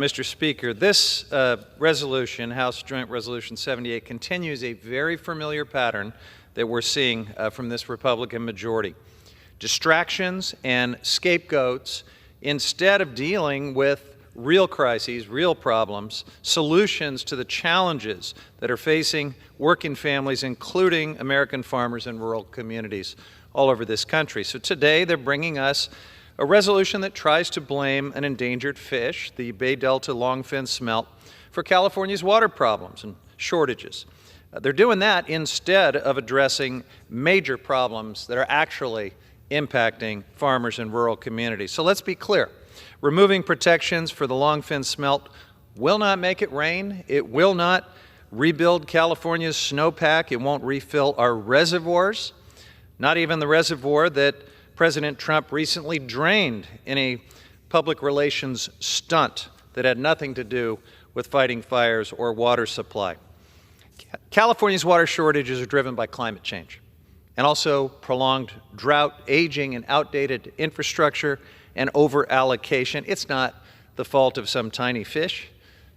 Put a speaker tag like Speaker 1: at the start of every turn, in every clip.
Speaker 1: Mr. Speaker, this resolution, House Joint Resolution 78, continues a very familiar pattern that we're seeing from this Republican majority. Distractions and scapegoats instead of dealing with real crises, real problems, solutions to the challenges that are facing working families, including American farmers and rural communities all over this country. So today they're bringing us a resolution that tries to blame an endangered fish, the Bay Delta Longfin Smelt, for California's water problems and shortages. They're doing that instead of addressing major problems that are actually impacting farmers and rural communities. So let's be clear. Removing protections for the Longfin Smelt will not make it rain. It will not rebuild California's snowpack. It won't refill our reservoirs, not even the reservoir that President Trump recently drained in a public relations stunt that had nothing to do with fighting fires or water supply. California's water shortages are driven by climate change and also prolonged drought, aging and outdated infrastructure, and over-allocation. It's not the fault of some tiny fish.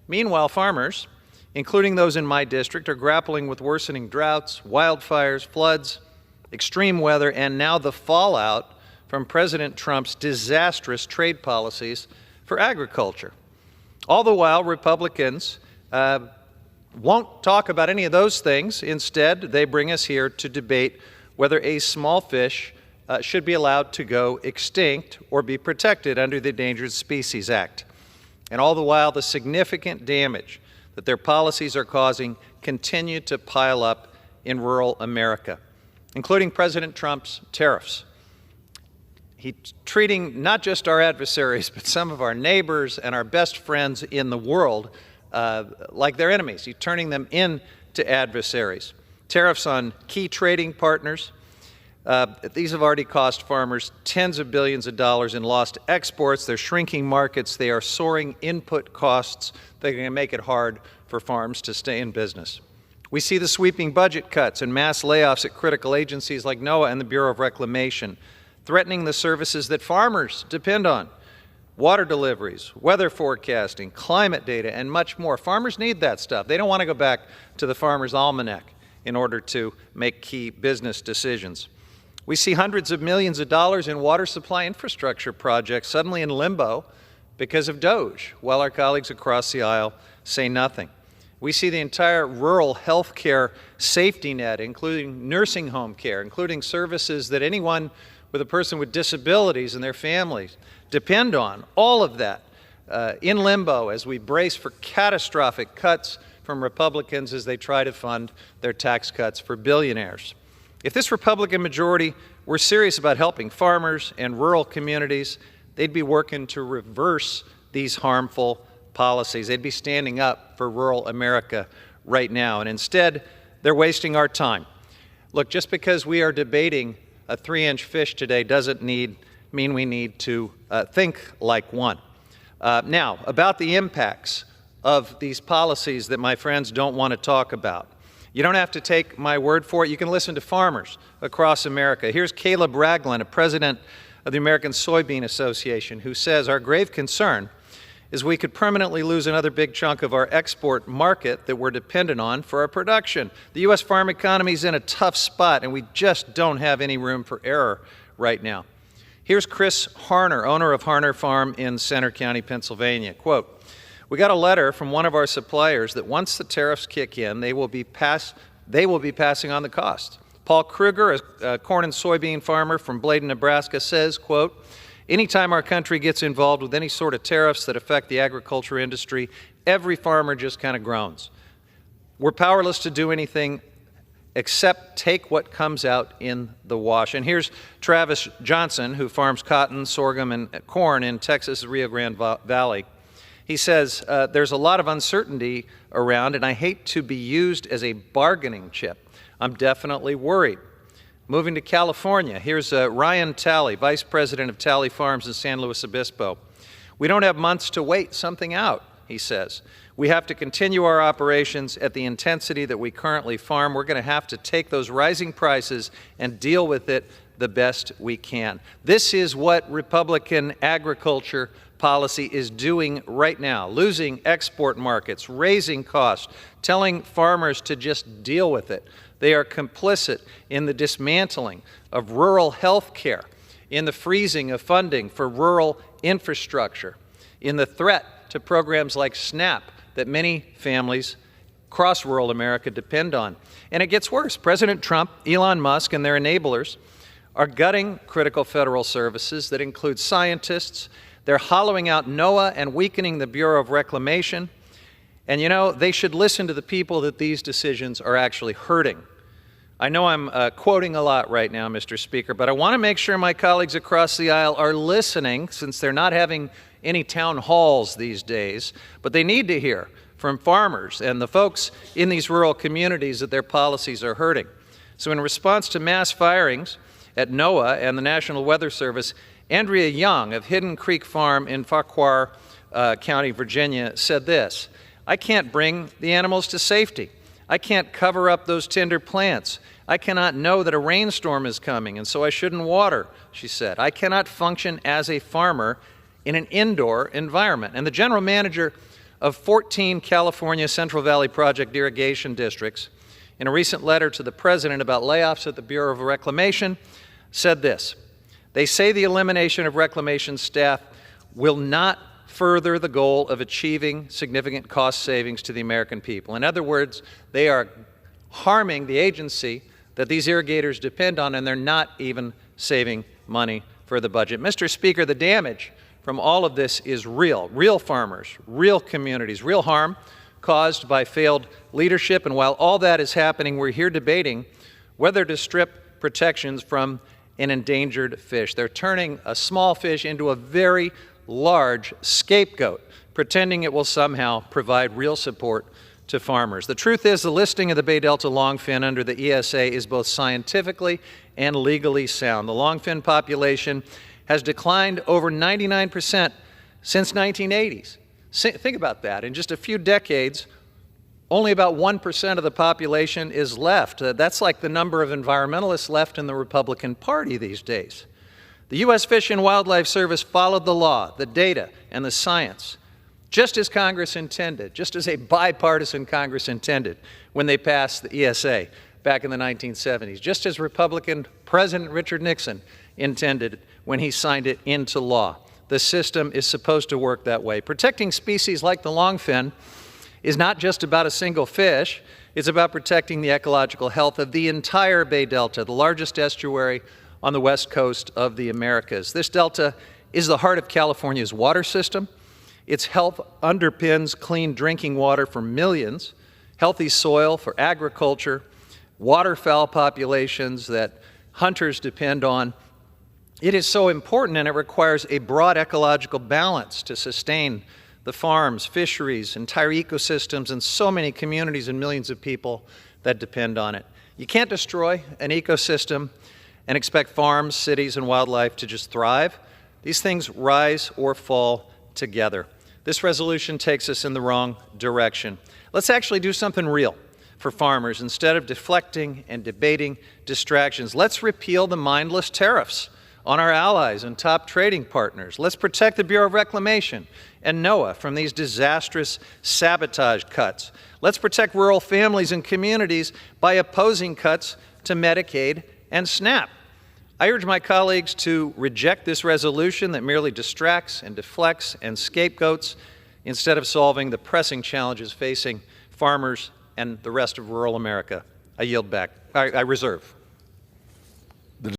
Speaker 1: Meanwhile, farmers, including those in my district, are grappling with worsening droughts, wildfires, floods, extreme weather, and now the fallout from President Trump's disastrous trade policies for agriculture. All the while, Republicans won't talk about any of those things. Instead, they bring us here to debate whether a small fish should be allowed to go extinct or be protected under the Endangered Species Act. And all the while, the significant damage that their policies are causing continue to pile up in rural America, including President Trump's tariffs. He's treating not just our adversaries, but some of our neighbors and our best friends in the world like their enemies. He's turning them into adversaries. Tariffs on key trading partners. These have already cost farmers tens of billions of dollars in lost exports. They're shrinking markets. They are soaring input costs. They're going to make it hard for farms to stay in business. We see the sweeping budget cuts and mass layoffs at critical agencies like NOAA and the Bureau of Reclamation, threatening the services that farmers depend on: water deliveries, weather forecasting, climate data, and much more. Farmers need that stuff. They don't want to go back to the Farmer's Almanac in order to make key business decisions. We see hundreds of millions of dollars in water supply infrastructure projects suddenly in limbo because of DOGE, while our colleagues across the aisle say nothing. We see the entire rural health care safety net, including nursing home care, including services that anyone with a person with disabilities and their families depend on, all of that in limbo as we brace for catastrophic cuts from Republicans as they try to fund their tax cuts for billionaires. If this Republican majority were serious about helping farmers and rural communities, they'd be working to reverse these harmful policies. They'd be standing up for rural America right now. And instead, they're wasting our time. Look, just because we are debating a 3-inch fish today doesn't mean we need to think like one. Now, about the impacts of these policies that my friends don't want to talk about. You don't have to take my word for it. You can listen to farmers across America. Here's Caleb Ragland, a president of the American Soybean Association, who says our grave concern is we could permanently lose another big chunk of our export market that we're dependent on for our production. The U.S. farm economy is in a tough spot, and we just don't have any room for error right now. Here's Chris Harner, owner of Harner Farm in Center County, Pennsylvania. Quote, "We got a letter from one of our suppliers that once the tariffs kick in, they will be passing on the cost. Paul Kruger, a corn and soybean farmer from Bladen, Nebraska, says, quote, anytime our country gets involved with any sort of tariffs that affect the agriculture industry, every farmer just kind of groans. We're powerless to do anything except take what comes out in the wash." And here's Travis Johnson, who farms cotton, sorghum, and corn in Texas' Rio Grande Valley. He says, there's a lot of uncertainty around, and I hate to be used as a bargaining chip. I'm definitely worried. Moving to California, here's Ryan Talley, Vice President of Talley Farms in San Luis Obispo. "We don't have months to wait something out," he says. "We have to continue our operations at the intensity that we currently farm. We're going to have to take those rising prices and deal with it the best we can." This is what Republican agriculture policy is doing right now, losing export markets, raising costs, telling farmers to just deal with it. They are complicit in the dismantling of rural health care, in the freezing of funding for rural infrastructure, in the threat to programs like SNAP that many families across rural America depend on. And it gets worse. President Trump, Elon Musk, and their enablers are gutting critical federal services that include scientists. They're hollowing out NOAA and weakening the Bureau of Reclamation. And you know, they should listen to the people that these decisions are actually hurting. I know I'm quoting a lot right now, Mr. Speaker, but I want to make sure my colleagues across the aisle are listening, since they're not having any town halls these days, but they need to hear from farmers and the folks in these rural communities that their policies are hurting. So in response to mass firings at NOAA and the National Weather Service, Andrea Young of Hidden Creek Farm in Fauquier County, Virginia, said this: "I can't bring the animals to safety. I can't cover up those tender plants. I cannot know that a rainstorm is coming, and so I shouldn't water," she said. "I cannot function as a farmer in an indoor environment." And the general manager of 14 California Central Valley Project irrigation districts, in a recent letter to the president about layoffs at the Bureau of Reclamation, said this: "They say the elimination of reclamation staff will not further the goal of achieving significant cost savings to the American people." In other words, they are harming the agency that these irrigators depend on, and they're not even saving money for the budget. Mr. Speaker, the damage from all of this is real. Real farmers, real communities, real harm caused by failed leadership. And while all that is happening, we're here debating whether to strip protections from an endangered fish. They're turning a small fish into a very large scapegoat, pretending it will somehow provide real support to farmers. The truth is, the listing of the Bay Delta longfin under the ESA is both scientifically and legally sound. The longfin population has declined over 99% since 1980s. Think about that. In just a few decades, only about 1% of the population is left. That's like the number of environmentalists left in the Republican Party these days. The U.S. Fish and Wildlife Service followed the law, the data, and the science, just as Congress intended, just as a bipartisan Congress intended when they passed the ESA back in the 1970s, just as Republican President Richard Nixon intended when he signed it into law. The system is supposed to work that way. Protecting species like the longfin is not just about a single fish. It's about protecting the ecological health of the entire Bay Delta, the largest estuary on the west coast of the Americas. This delta is the heart of California's water system. Its health underpins clean drinking water for millions, healthy soil for agriculture, waterfowl populations that hunters depend on. It is so important, and it requires a broad ecological balance to sustain the farms, fisheries, entire ecosystems, and so many communities and millions of people that depend on it. You can't destroy an ecosystem and expect farms, cities, and wildlife to just thrive. These things rise or fall together. This resolution takes us in the wrong direction. Let's actually do something real for farmers. Instead of deflecting and debating distractions, let's repeal the mindless tariffs on our allies and top trading partners. Let's protect the Bureau of Reclamation and NOAA from these disastrous sabotage cuts. Let's protect rural families and communities by opposing cuts to Medicaid and SNAP. I urge my colleagues to reject this resolution that merely distracts and deflects and scapegoats instead of solving the pressing challenges facing farmers and the rest of rural America. I yield back. I reserve.